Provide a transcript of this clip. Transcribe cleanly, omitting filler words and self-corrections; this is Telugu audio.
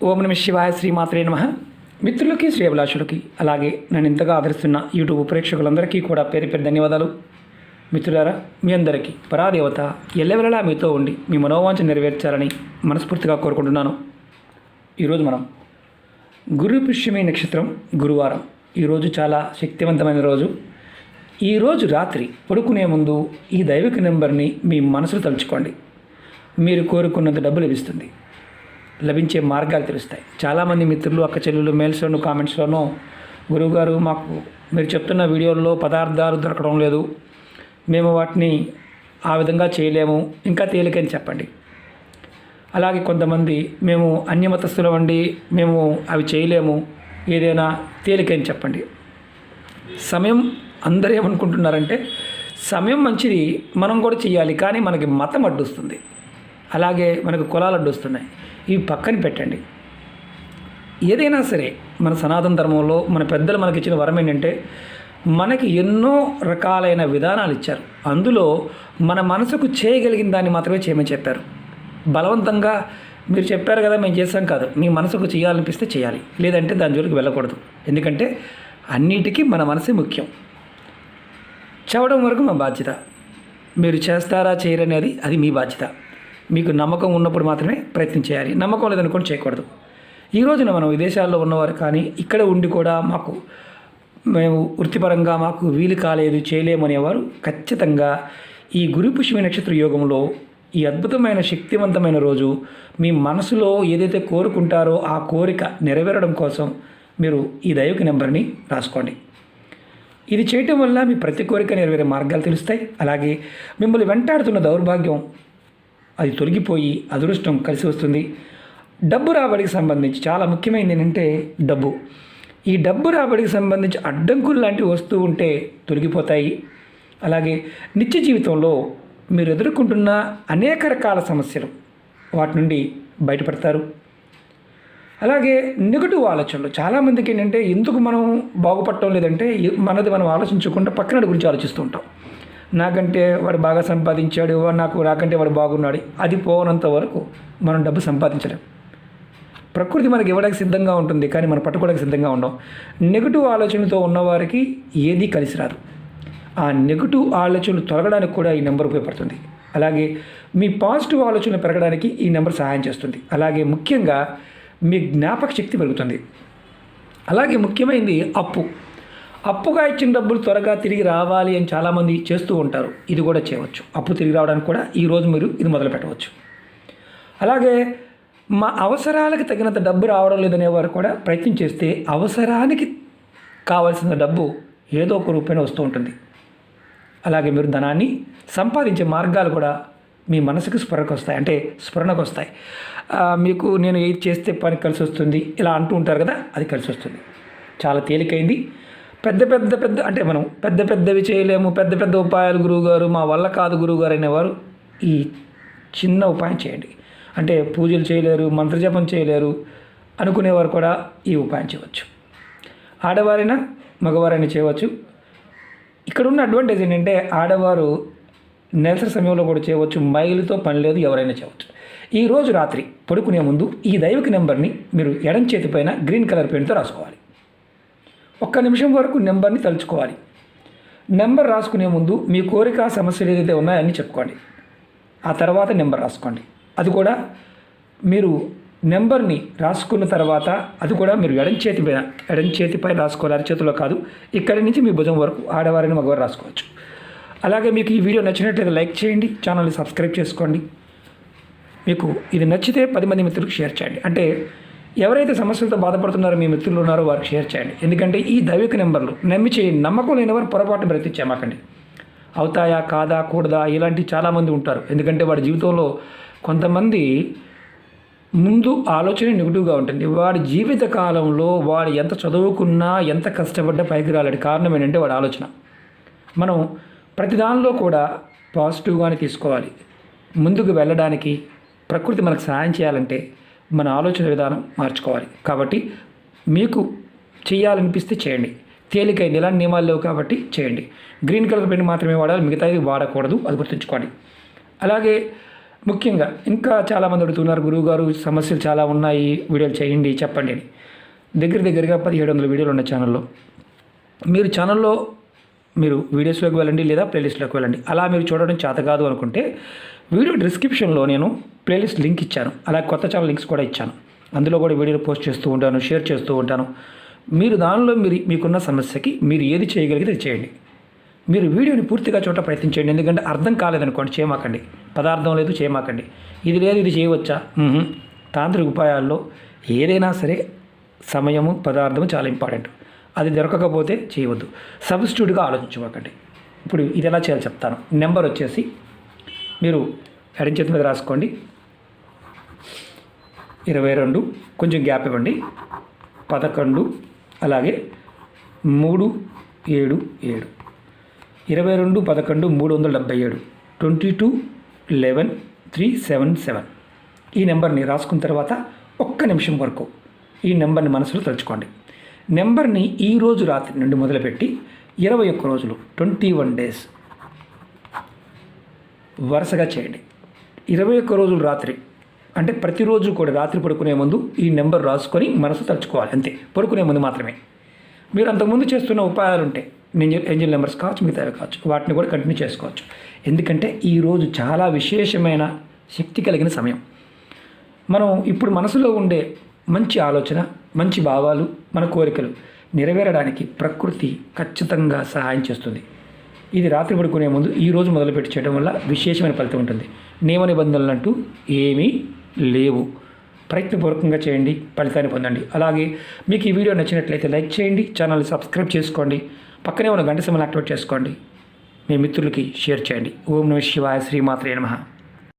ఓం నమ శివాయ శ్రీమాత్రే నమః. మిత్రులకి శ్రేయభిలాషులకి అలాగే నన్ను ఇంతగా ఆదరిస్తున్న యూట్యూబ్ ప్రేక్షకులందరికీ కూడా పేరు పేరు ధన్యవాదాలు. మిత్రులారా, మీ అందరికీ పరాదేవత ఎల్లవెల్లలా మీతో ఉండి మీ మనోవాంఛ నెరవేర్చాలని మనస్ఫూర్తిగా కోరుకుంటున్నాను. ఈరోజు మనం గురు పుష్యమి నక్షత్రం గురువారం. ఈరోజు చాలా శక్తివంతమైన రోజు. ఈరోజు రాత్రి పడుకునే ముందు ఈ దైవిక నెంబర్ని మీ మనసులో తలుచుకోండి. మీరు కోరుకున్నంత డబ్బు లభిస్తుంది. లభించే మార్గాలు తెలుస్తాయి. చాలామంది మిత్రులు అక్క చెల్లెలు మెయిల్స్లోనూ కామెంట్స్లోనూ గురువుగారు మాకు మీరు చెప్తున్న వీడియోల్లో పదార్థాలు దొరకడం లేదు, మేము వాటిని ఆ విధంగా చేయలేము, ఇంకా తేలికని చెప్పండి. అలాగే కొంతమంది మేము అన్యమతస్థులం అండి, మేము అవి చేయలేము, ఏదైనా తేలికని చెప్పండి. సమయం అందరూ ఏమనుకుంటున్నారంటే సమయం మంచిది, మనం కూడా చేయాలి, కానీ మనకి మతం అడ్డొస్తుంది, అలాగే మనకు కులాలు అడ్డొస్తున్నాయి. ఇవి పక్కన పెట్టండి. ఏదైనా సరే మన సనాతన ధర్మంలో మన పెద్దలు మనకి ఇచ్చిన వరం ఏంటంటే మనకి ఎన్నో రకాలైన విధానాలు ఇచ్చారు. అందులో మన మనసుకు చేయగలిగిన దాన్ని మాత్రమే చేయమని చెప్పారు. బలవంతంగా మీరు చెప్పారు కదా మేము చేస్తాం కాదు, మీ మనసుకు చేయాలనిపిస్తే చేయాలి, లేదంటే దాని జోలికి వెళ్ళకూడదు. ఎందుకంటే అన్నిటికీ మన మనసే ముఖ్యం. చదవడం వరకు మా బాధ్యత, మీరు చేస్తారా చేయరనేది అది మీ బాధ్యత. మీకు నమ్మకం ఉన్నప్పుడు మాత్రమే ప్రయత్నం చేయాలి, నమ్మకం లేదనుకోండి చేయకూడదు. ఈ రోజున మనం విదేశాల్లో ఉన్నవారు కానీ ఇక్కడ ఉండి కూడా మేము వృత్తిపరంగా మాకు వీలు కాలేదు, చేయలేమనేవారు ఖచ్చితంగా ఈ గురు పుష్యమి నక్షత్ర యోగంలో ఈ అద్భుతమైన శక్తివంతమైన రోజు మీ మనసులో ఏదైతే కోరుకుంటారో ఆ కోరిక నెరవేరడం కోసం మీరు ఈ దైవిక నెంబర్ని రాసుకోండి. ఇది చేయటం వల్ల మీ ప్రతి కోరిక నెరవేరే మార్గాలు తెలుస్తాయి. అలాగే మిమ్మల్ని వెంటాడుతున్న దౌర్భాగ్యం అది తొలగిపోయి అదృష్టం కలిసి వస్తుంది. డబ్బు రాబడికి సంబంధించి చాలా ముఖ్యమైనది ఏంటంటే డబ్బు. ఈ డబ్బు రాబడికి సంబంధించి అడ్డంకులు లాంటివి వస్తూ ఉంటే తొలగిపోతాయి. అలాగే నిత్య జీవితంలో మీరు ఎదుర్కొంటున్న అనేక రకాల సమస్యలు వాటి నుండి బయటపడతారు. అలాగే నెగటివ్ ఆలోచనలు చాలామందికి ఏంటంటే ఎందుకు మనం బాగుపడటం లేదంటే మనది మనం ఆలోచించకుండా పక్కన గురించి ఆలోచిస్తూ ఉంటాం. నాకంటే వాడు బాగా సంపాదించాడు, నాకంటే వాడు బాగున్నాడు, అది పోనంత వరకు మనం డబ్బు సంపాదించలేం. ప్రకృతి మనకి ఇవ్వడానికి సిద్ధంగా ఉంటుంది, కానీ మనం పట్టుకోవడానికి సిద్ధంగా ఉండం. నెగిటివ్ ఆలోచనతో ఉన్నవారికి ఏదీ కలిసి రాదు. ఆ నెగిటివ్ ఆలోచనలు తొలగడానికి కూడా ఈ నెంబర్ ఉపయోగపడుతుంది. అలాగే మీ పాజిటివ్ ఆలోచనలు పెరగడానికి ఈ నెంబర్ సహాయం చేస్తుంది. అలాగే ముఖ్యంగా మీ జ్ఞాపక శక్తి పెరుగుతుంది. అలాగే ముఖ్యమైనది అప్పుగా ఇచ్చిన డబ్బులు త్వరగా తిరిగి రావాలి అని చాలామంది చేస్తూ ఉంటారు. ఇది కూడా చేయవచ్చు. అప్పు తిరిగి రావడానికి కూడా ఈరోజు మీరు ఇది మొదలు పెట్టవచ్చు. అలాగే మా అవసరాలకు తగినంత డబ్బు రావడం లేదనేవారు కూడా ప్రయత్నం చేస్తే అవసరానికి కావాల్సిన డబ్బు ఏదో ఒక రూపాయన వస్తూ ఉంటుంది. అలాగే మీరు ధనాన్ని సంపాదించే మార్గాలు కూడా మీ మనసుకు స్ఫురణకు వస్తాయి. మీకు నేను ఏది చేస్తే పని కలిసి వస్తుంది ఇలా అంటూ ఉంటారు కదా, అది కలిసి వస్తుంది. చాలా తేలికైంది. పెద్ద అంటే మనం పెద్దవి చేయలేము, పెద్ద ఉపాయాలు గురువుగారు మా వల్ల కాదు గురువుగారు అనేవారు ఈ చిన్న ఉపాయం చేయండి. అంటే పూజలు చేయలేరు, మంత్రజపం చేయలేరు అనుకునేవారు కూడా ఈ ఉపాయం చేయవచ్చు. ఆడవారైనా మగవారైనా చేయవచ్చు. ఇక్కడ ఉన్న అడ్వాంటేజ్ ఏంటంటే ఆడవారు నెలసరి సమయంలో కూడా చేయవచ్చు, మైలుతో పని లేదు, ఎవరైనా చేయవచ్చు. ఈరోజు రాత్రి పడుకునే ముందు ఈ దైవిక నెంబర్ని మీరు ఎడం చేతి పైన గ్రీన్ కలర్ పెన్తో రాసుకోవాలి. 1 నిమిషం వరకు నెంబర్ని తలుచుకోవాలి. నెంబర్ రాసుకునే ముందు మీ కోరిక సమస్యలు ఏదైతే ఉన్నాయో అన్నీ చెప్పుకోండి. ఆ తర్వాత నెంబర్ రాసుకోండి. అది కూడా మీరు నెంబర్ని రాసుకున్న తర్వాత అది కూడా మీరు ఎడం చేతిపై రాసుకోవాలి, అరచేతిలో కాదు. ఇక్కడి నుంచి మీ భుజం వరకు ఆడవారిని మగవారు రాసుకోవచ్చు. అలాగే మీకు ఈ వీడియో నచ్చినట్లయితే లైక్ చేయండి, ఛానల్ని సబ్స్క్రైబ్ చేసుకోండి. మీకు ఇది నచ్చితే 10 మంది మిత్రులకు షేర్ చేయండి. అంటే ఎవరైతే సమస్యలతో బాధపడుతున్నారో మీ మిత్రులు ఉన్నారో వారికి షేర్ చేయండి. ఎందుకంటే ఈ దైవిక నెంబర్లు నమ్మి చేయండి. నమ్మకం లేనివారు పొరపాటు బ్రతిచ్చేమాకండి. అవుతాయా కాదా కూడదా ఇలాంటి చాలామంది ఉంటారు. ఎందుకంటే వాడి జీవితంలో కొంతమంది ముందు ఆలోచన నెగిటివ్గా ఉంటుంది. వాడి జీవిత కాలంలో వాడు ఎంత చదువుకున్నా ఎంత కష్టపడ్డా పైకి రాలేడు. కారణం ఏంటంటే వాడి ఆలోచన. మనం ప్రతి దానిలో కూడా పాజిటివ్గానే తీసుకోవాలి. ముందుకు వెళ్ళడానికి ప్రకృతి మనకు సహాయం చేయాలంటే మన ఆలోచన విధానం మార్చుకోవాలి. కాబట్టి మీకు చేయాలనిపిస్తే చేయండి. తేలికైంది, ఎలాంటి నియమాలు లేవు కాబట్టి చేయండి. గ్రీన్ కలర్ పెన్ మాత్రమే వాడాలి, మిగతాది వాడకూడదు, అది గుర్తుంచుకోండి. అలాగే ముఖ్యంగా ఇంకా చాలామంది అడుగుతున్నారు, గురువుగారు సమస్యలు చాలా ఉన్నాయి, వీడియోలు చేయండి చెప్పండి అని. దగ్గరగా 1700 వీడియోలు ఉన్న ఛానల్లో. మీరు ఛానల్లో మీరు వీడియోస్లోకి వెళ్ళండి లేదా ప్లేలిస్ట్లోకి వెళ్ళండి. అలా మీరు చూడడం చేత కాదు అనుకుంటే వీడియో డిస్క్రిప్షన్లో నేను ప్లేలిస్ట్ లింక్ ఇచ్చాను, అలాగే కొత్త ఛానల్ లింక్స్ కూడా ఇచ్చాను. అందులో కూడా వీడియోలు పోస్ట్ చేస్తూ ఉంటాను, షేర్ చేస్తూ ఉంటాను. మీరు దానిలో మీకున్న సమస్యకి మీరు ఏది చేయగలిగితే అది చేయండి. మీరు వీడియోని పూర్తిగా చూడ ప్రయత్నించండి. ఎందుకంటే అర్థం కాలేదనుకోండి చేయమాకండి, పదార్థం లేదు చేయమాకండి, ఇది లేదు ఇది చేయవచ్చా. తాంత్రిక ఉపాయాల్లో ఏదైనా సరే సమయము పదార్థము చాలా ఇంపార్టెంట్. అది దొరకకపోతే చేయవద్దు, సబ్స్టిట్యూట్గా ఆలోచించమాకండి. ఇప్పుడు ఇది ఎలా చేయాలో చెప్తాను. నెంబర్ వచ్చేసి మీరు ఎడం చేతి మీద రాసుకోండి, 22, కొంచెం గ్యాప్ ఇవ్వండి, 11, అలాగే 3, 7, 7, 22, 11, 377, 22, 11, 377. ఈ నెంబర్ని రాసుకున్న తర్వాత 1 నిమిషం వరకు ఈ నెంబర్ని మనసులో తలుచుకోండి. నెంబర్ని ఈరోజు రాత్రి నుండి మొదలుపెట్టి 21 రోజులు 21 డేస్ వరుసగా చేయండి. 21 రోజులు రాత్రి అంటే ప్రతిరోజు కూడా రాత్రి పడుకునే ముందు ఈ నెంబర్ రాసుకొని మనసు తలుచుకోవాలి, అంతే. పడుకునే ముందు మాత్రమే. మీరు అంతకుముందు చేస్తున్న ఉపాయాలు ఉంటే ఏంజల్ నెంబర్స్ కావచ్చు, మిగతావి కావచ్చు, వాటిని కూడా కంటిన్యూ చేసుకోవచ్చు. ఎందుకంటే ఈరోజు చాలా విశేషమైన శక్తి కలిగిన సమయం. మనం ఇప్పుడు మనసులో ఉండే మంచి ఆలోచన, మంచి భావాలు, మన కోరికలు నెరవేరడానికి ప్రకృతి ఖచ్చితంగా సహాయం చేస్తుంది. ఇది రాత్రి పడుకునే ముందు ఈరోజు మొదలుపెట్టి చేయడం వల్ల విశేషమైన ఫలితం ఉంటుంది. నియమ నిబంధనలు అంటూ ఏమీ లేవు. ప్రయత్నపూర్వకంగా చేయండి, ఫలితాన్ని పొందండి. అలాగే మీకు ఈ వీడియో నచ్చినట్లయితే లైక్ చేయండి, ఛానల్ని సబ్స్క్రైబ్ చేసుకోండి, పక్కనే ఉన్న గంట సింబల్ యాక్టివేట్ చేసుకోండి, మీ మిత్రులకి షేర్ చేయండి. ఓం నమః శివాయ, శ్రీమాత్రే నమః.